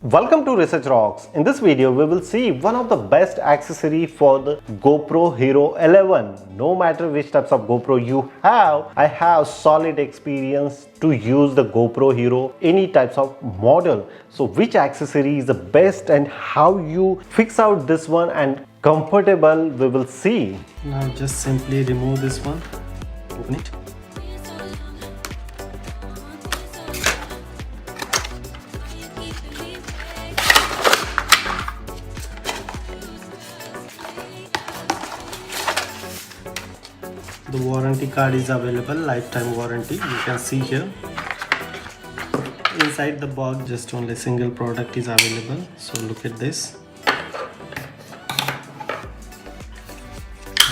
Welcome to Research Rocks. In this video, we will see one of the best accessory for the GoPro Hero 11. No matter which types of GoPro you have, I have solid experience to use the GoPro Hero, any types of model. So which accessory is the best and how you fix out this one and comfortable, we will see. Now just simply remove this one, open it. The warranty card is available, lifetime warranty, you can see here. Inside the box just only single product is available, so look at this.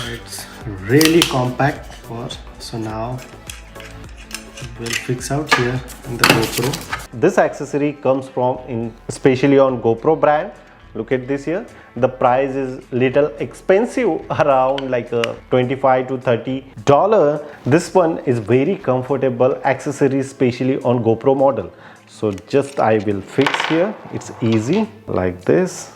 It's really compact so now we'll fix out here in the GoPro. This accessory comes from especially on GoPro brand. Look at this here. The price is little expensive, around like $25 to $30. This one is very comfortable accessory, especially on GoPro model. So just I will fix here. It's easy like this.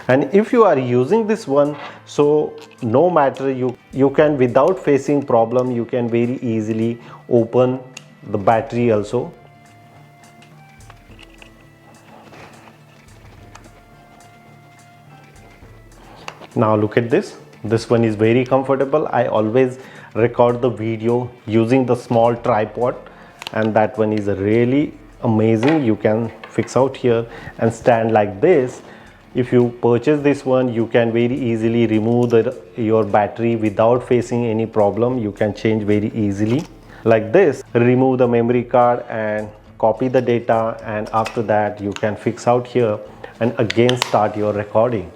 And if you are using this one, so no matter you can, without facing problem, you can very easily open the battery also. Now look at this. This one is very comfortable. I always record the video using the small tripod, and that one is really amazing. You can fix out here and stand like this. If you purchase this one, you can very easily remove your battery without facing any problem. You can change very easily like this. Remove the memory card and copy the data, and after that you can fix out here and again start your recording.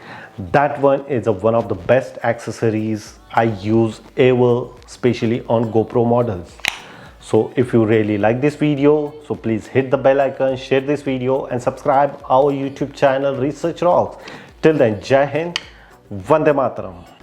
That one is one of the best accessories I use ever, especially on GoPro models. So if you really like this video, so please hit the bell icon, share this video and subscribe our YouTube channel Research Rocks. Till then, Jai Hind, Vande Mataram.